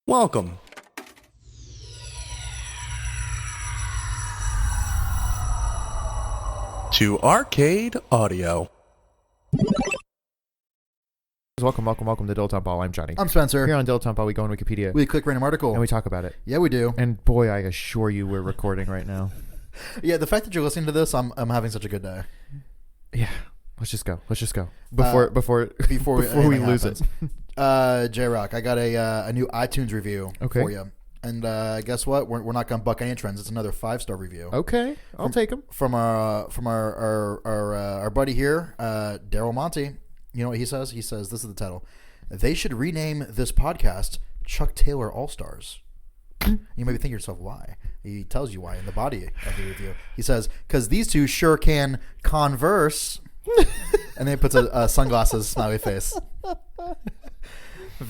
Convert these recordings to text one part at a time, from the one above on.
Welcome to Arcade Audio. Welcome to Dilettante Ball. I'm Johnny. I'm Spencer. Here on Dilettante Ball, we go on Wikipedia. We click random article. And we talk about it. Yeah, we do. And boy, I assure you we're recording right now. Yeah, the fact that you're listening to this, I'm having such a good day. Yeah. Let's just go. Before we lose it. J-Rock, I got a new iTunes review for you. And guess what? We're not going to buck any trends. It's another 5-star review. Okay. I'll take them. From our buddy here, Daryl Monty. You know what he says? He says, this is the title. They should rename this podcast Chuck Taylor All-Stars. You may be thinking to yourself, why? He tells you why in the body of the review. He says, because these two sure can converse. And then he puts a sunglasses smiley face.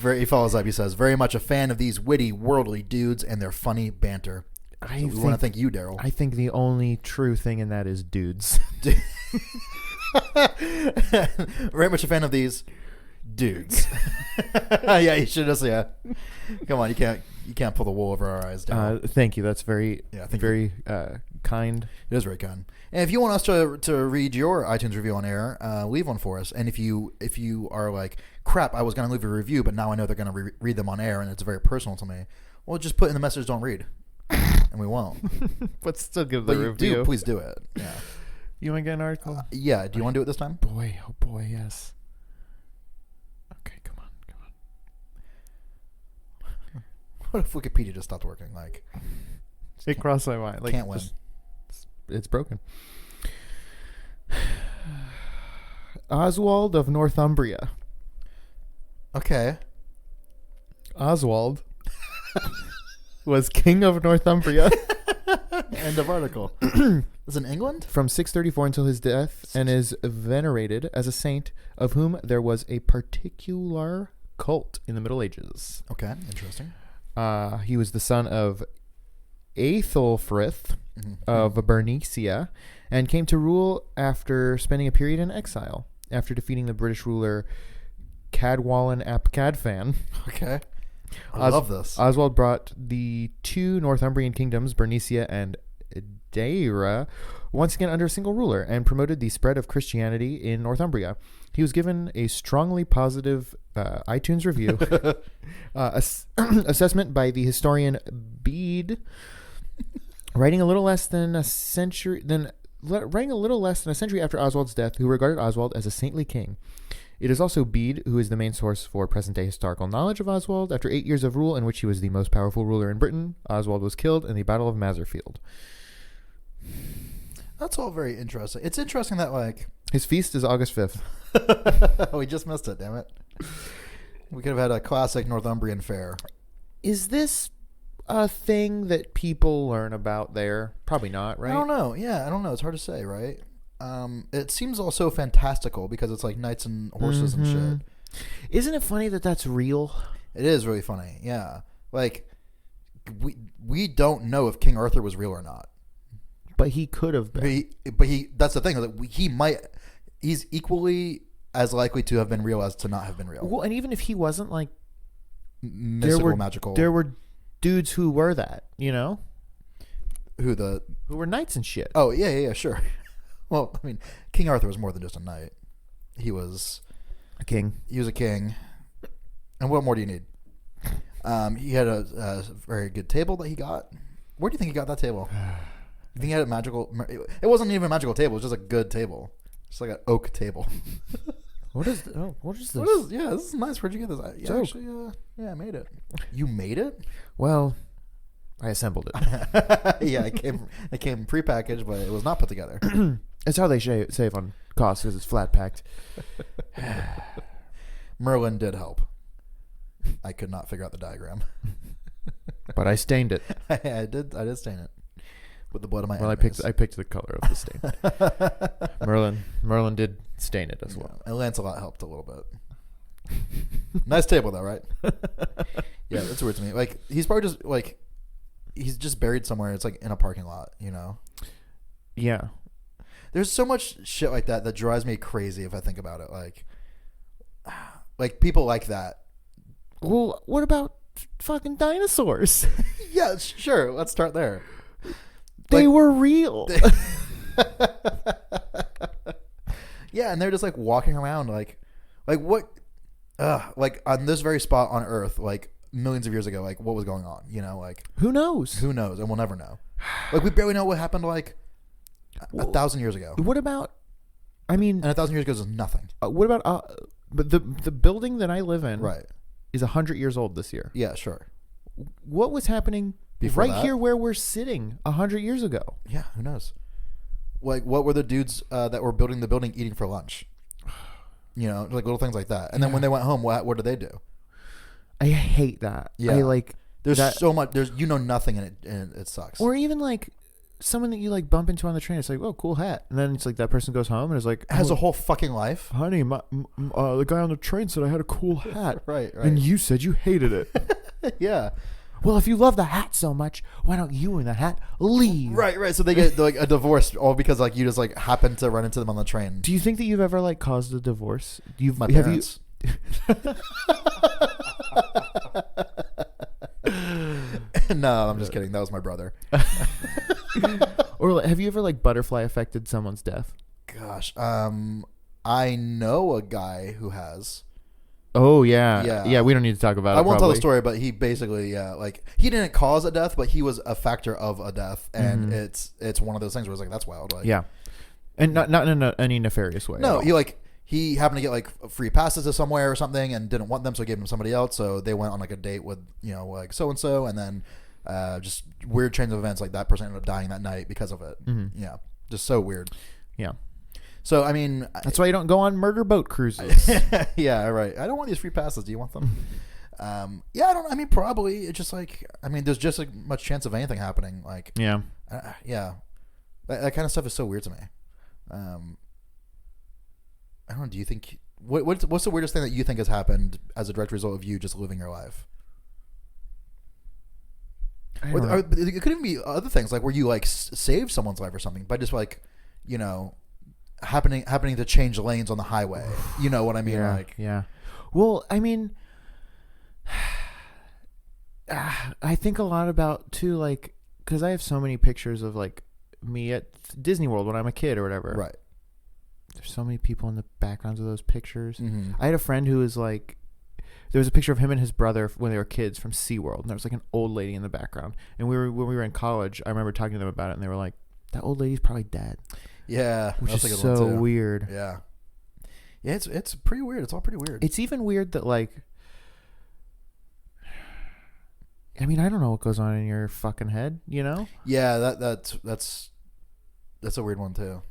He follows up. He says, very much a fan of these witty, worldly dudes and their funny banter. We want to thank you, Daryl. I think the only true thing in that is dudes. Very much a fan of these dudes. Yeah, you should just, yeah. Come on, you can't pull the wool over our eyes, Daryl. Thank you. That's very kind. It is very kind. And if you want us to read your iTunes review on air, leave one for us. And if you are like, crap, I was going to leave a review, but now I know they're going to read them on air, and it's very personal to me. Well, just put in the message, don't read, and we won't. But still give the review. Do, please do it. Yeah. You want to get an article? Yeah. Do you want to do it this time? Boy, oh boy, yes. Okay, come on. What if Wikipedia just stopped working? Like, it crossed my mind. Like, can't win. It's broken. Oswald of Northumbria. Okay. Oswald was king of Northumbria. End of article. Was it in England? From 634 until his death, and is venerated as a saint, of whom there was a particular cult in the Middle Ages. Okay, interesting. He was the son of Aethelfrith of Bernicia, and came to rule after spending a period in exile, after defeating the British ruler Cadwallon ap Cadfan. Okay. I love this. Oswald brought the two Northumbrian kingdoms, Bernicia and Deira, once again under a single ruler, and promoted the spread of Christianity in Northumbria. He was given a strongly positive iTunes review assessment by the historian Bede, writing a little less than a century after Oswald's death, who regarded Oswald as a saintly king. It is also Bede who is the main source for present-day historical knowledge of Oswald. After 8 years of rule, in which he was the most powerful ruler in Britain, Oswald was killed in the Battle of Maserfield. That's all very interesting. It's interesting that, like... His feast is August 5th. We just missed it, damn it. We could have had a classic Northumbrian fair. Is this a thing that people learn about there? Probably not, right? I don't know. Yeah, I don't know. It's hard to say, right? It seems also fantastical because it's like knights and horses and shit. Isn't it funny that that's real? It is really funny, yeah. Like, we don't know if King Arthur was real or not. But he could have been. But he that's the thing. Like, he's equally as likely to have been real as to not have been real. Well, and even if he wasn't, like, mystical, magical. There were dudes who were that, you know? Who were knights and shit. Oh, yeah, sure. Well, I mean, King Arthur was more than just a knight. He was a king. He was a king. And what more do you need? He had a very good table that he got. Where do you think he got that table? You think he had a magical... It wasn't even a magical table. It was just a good table. Just like an oak table. What is this? Yeah, this is nice. Where'd you get this? I made it. You made it? Well, I assembled it. Yeah, it came prepackaged, but it was not put together. It's how they save on cost because it's flat packed. Merlin did help. I could not figure out the diagram. But I stained it. I did stain it with the blood of my enemies. Well, I picked the color of the stain. Merlin did stain it as well. And Lancelot helped a little bit. Nice table though, right? Yeah, that's weird to me. Like, he's probably just like, he's just buried somewhere. It's like in a parking lot, you know? Yeah. There's so much shit like that drives me crazy if I think about it. Like people like that. Well, what about fucking dinosaurs. Yeah, sure. Let's start there. They were real. Yeah, and they're just like walking around like what like on this very spot on Earth, like millions of years ago, like what was going on, you know, like Who knows? and we'll never know. Like we barely know what happened like 1,000 years ago. What about, I mean, And 1,000 years ago is nothing. what about but the building that I live in Right. is 100 years old this year. Yeah, sure. What was happening Before right that? here where we're sitting 100 years ago? Yeah, who knows? Like what were the dudes that were building the building eating for lunch? You know, like little things like that. And then when they went home, what did they do? I hate that. Yeah. I like There's that, so much. There's nothing in it, and it sucks. or even like someone that you like bump into on the train. It's like, oh, cool hat, and then it's like that person goes home and is like, has a whole fucking life. honey, the guy on the train said I had a cool hat, Right. and you said you hated it. Yeah. Well, if you love the hat so much, why don't you and the hat leave? Right. So they get like a divorce all because like you just like happen to run into them on the train. Do you think that you've ever like caused a divorce? My parents. No, I'm just kidding. That was my brother. Or like, have you ever like butterfly affected someone's death? Gosh. I know a guy who has. Oh yeah. Yeah. We don't need to talk about it. I won't tell the probably. story, but he basically, like he didn't cause a death, but he was a factor of a death, and it's one of those things where it's like that's wild. Like, Yeah, and not in any nefarious way. no, at all. he happened to get like free passes to somewhere or something, and didn't want them, so he gave them to somebody else. So they went on like a date with like so and then just weird chains of events like that person ended up dying that night because of it. Yeah, just so weird. Yeah. So I mean, That's why you don't go on murder boat cruises. yeah, right. I don't want these free passes. Do you want them? Yeah, I don't. I mean, probably. It's just like there's just like much chance of anything happening. Like, Yeah. yeah, that kind of stuff is so weird to me. I don't know. Do you think what's the weirdest thing that you think has happened as a direct result of you just living your life? Or it could even be other things like where you like saved someone's life or something by just like happening to change lanes on the highway. You know what I mean? Yeah. Like, yeah. Well, I mean, I think a lot about too, like, because I have so many pictures of like me at Disney World when I'm a kid or whatever. right. There's so many people in the backgrounds of those pictures. Mm-hmm. I had a friend who was like, there was a picture of him and his brother when they were kids from SeaWorld, and there was like an old lady in the background. And when we were in college, I remember talking to them about it, and they were like, that old lady's probably dead. Yeah, Which that's is a good one, so too. weird. Yeah. Yeah, it's pretty weird. It's all pretty weird. It's even weird that like, I mean, I don't know what goes on in your fucking head, you know? Yeah, that's a weird one too.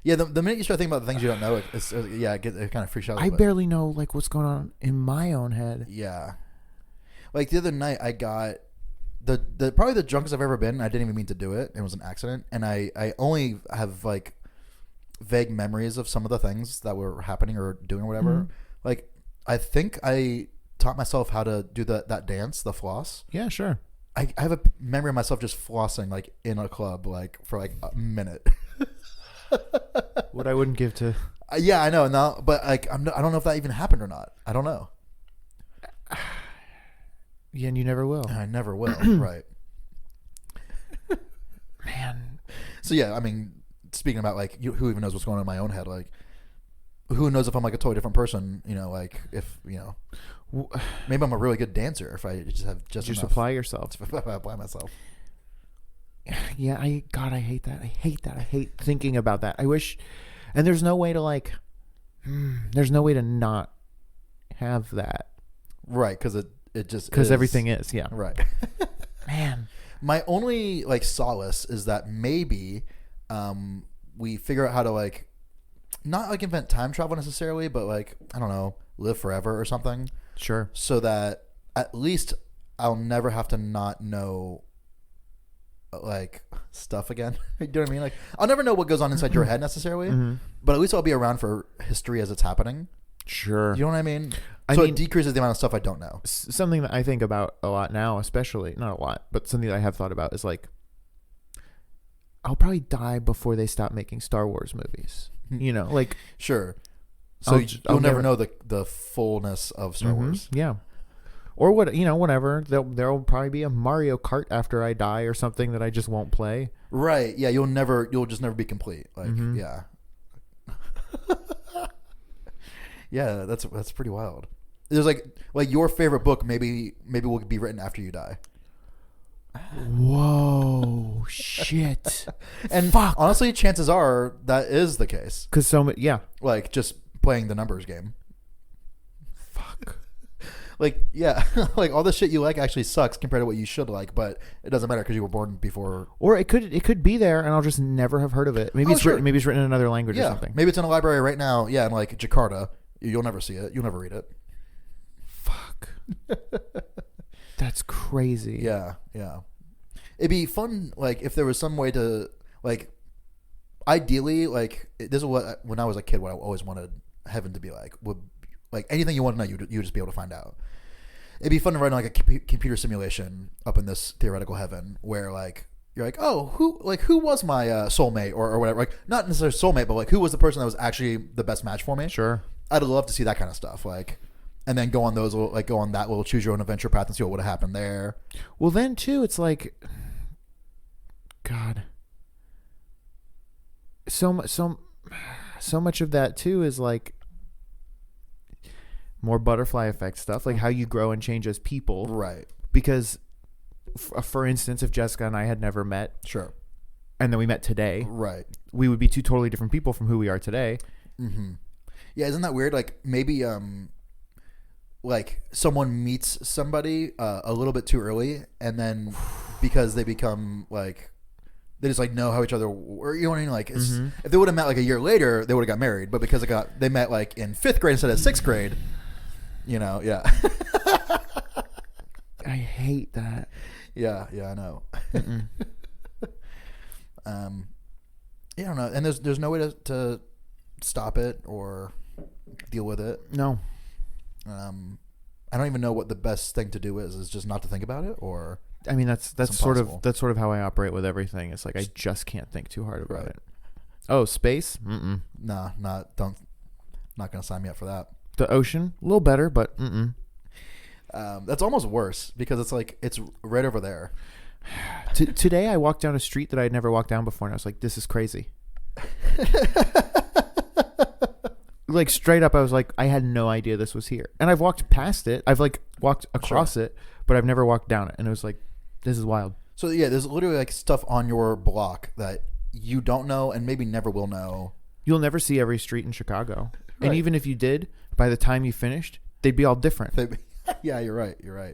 Yeah, the minute you start thinking about the things you don't know, it kind of freaks you out. I barely know like what's going on in my own head. Yeah, like the other night, I got the probably the drunkest I've ever been. I didn't even mean to do it. It was an accident, and I only have like vague memories of some of the things that were happening or doing or whatever. Mm-hmm. Like I think I taught myself how to do that dance, the floss. Yeah, sure. I have a memory of myself just flossing like in a club like for like a minute. What I wouldn't give to. Yeah, I know. Now, but like I don't know if that even happened or not. I don't know. Yeah, and you never will. I never will. Right. Man. So yeah, I mean, speaking about like who even knows what's going on in my own head? Like, who knows if I'm like a totally different person? Like if maybe I'm a really good dancer if I just have just enough apply yourself. to apply myself. Yeah, I hate that. I hate that. I hate thinking about that. I wish, and there's no way to like, there's no way to not have that. Right, because it just because is. everything is, yeah. Right. Man, my only like solace is that maybe we figure out how to like not like invent time travel necessarily, but like I don't know, live forever or something. Sure. So that at least I'll never have to not know like stuff again. You know what I mean? Like I'll never know what goes on inside your head necessarily, but at least I'll be around for history as it's happening. Sure. You know what I mean? So it decreases the amount of stuff I don't know. Something that I think about a lot now, especially, not a lot, but something that I have thought about is like, I'll probably die before they stop making Star Wars movies. Like Sure. So you'll never know the fullness of Star Wars. Yeah. Or what, whatever. There'll probably be a Mario Kart after I die or something that I just won't play. Right. Yeah. You'll just never be complete. Like, yeah. Yeah. That's pretty wild. There's like your favorite book maybe will be written after you die. Whoa, shit. And fuck. Honestly, chances are that is the case. Because yeah. Like, just playing the numbers game. Fuck. Like, yeah, like all the shit you like actually sucks compared to what you should like, but it doesn't matter because you were born before. Or it could be there, and I'll just never have heard of it. Maybe written. Maybe it's written in another language or something. Maybe it's in a library right now. Yeah, in like Jakarta. You'll never see it. You'll never read it. Fuck. That's crazy. Yeah, yeah. It'd be fun, like, if there was some way to, like, ideally, like, this is what, when I was a kid, what I always wanted heaven to be like. Would, like, anything you want to know, you'd just be able to find out. It'd be fun to run, like, a computer simulation up in this theoretical heaven where, like, you're like, oh, who was my soulmate or whatever? Like, not necessarily soulmate, but, like, who was the person that was actually the best match for me? Sure. I'd love to see that kind of stuff, like... And then go on that little choose your own adventure path and see what would have happened there. Well, then too, it's like, God, so much of that too is like more butterfly effect stuff, like how you grow and change as people, right? Because, for instance, if Jessica and I had never met, sure, and then we met today, right, we would be two totally different people from who we are today. Mm-hmm. Yeah, isn't that weird? Like maybe like someone meets somebody a little bit too early, and then because they become like they just like know how each other, or you know what I mean? Like if they would have met like a year later, they would have got married. But because they met like in 5th grade instead of 6th grade, yeah. I hate that. Yeah, I know. I don't know, and there's no way to stop it or deal with it. No. I don't even know what the best thing to do is just not to think about it, or I mean that's sort of how I operate with everything. It's like I just can't think too hard about it. Oh, space? Nah, not gonna sign me up for that. The ocean? A little better, but that's almost worse because it's like it's right over there. Today I walked down a street that I had never walked down before, and I was like, this is crazy. Like straight up, I was like, I had no idea this was here. And I've walked past it. I've like walked across it, but I've never walked down it. And it was like, this is wild. So yeah, there's literally like stuff on your block that you don't know and maybe never will know. You'll never see every street in Chicago. Right. And even if you did, by the time you finished, they'd be all different. Yeah, you're right. Yeah,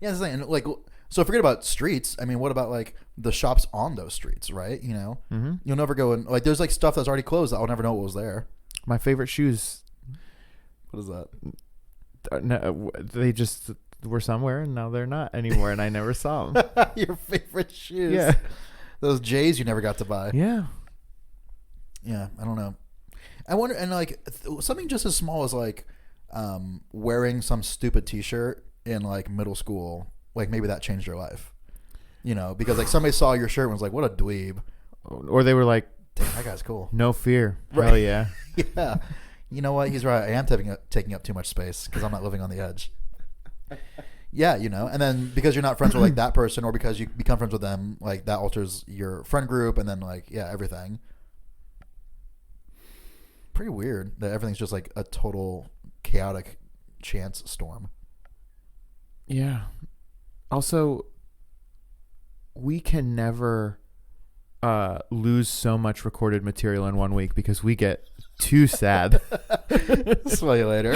that's the thing. And like, so forget about streets. I mean, what about like the shops on those streets, right? You know, You'll never go in. Like, there's like stuff that's already closed that I'll never know what was there. My favorite shoes. What is that? No, they just were somewhere and now they're not anymore, and I never saw them. Your favorite shoes? Yeah. Those J's you never got to buy. Yeah. Yeah, I don't know. I wonder, and like something just as small as like wearing some stupid T-shirt in like middle school, like maybe that changed your life. You know, because like somebody saw your shirt and was like, "What a dweeb," or they were like, "Damn, that guy's cool." No fear. Right. Hell yeah. Yeah. You know what? He's right. I am taking up too much space because I'm not living on the edge. Yeah, you know, and then because you're not friends with like that person, or because you become friends with them, like that alters your friend group, and then like everything. Pretty weird that everything's just like a total chaotic chance storm. Yeah. Also, we can never lose so much recorded material in 1 week because we get too sad. Smell you later.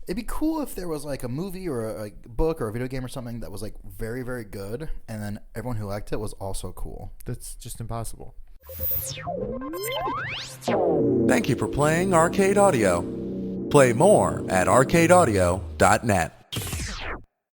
It'd be cool if there was like a movie or a book or a video game or something that was like very, very good, and then everyone who liked it was also cool. That's just impossible. Thank you for playing Arcade Audio. Play more at arcadeaudio.net.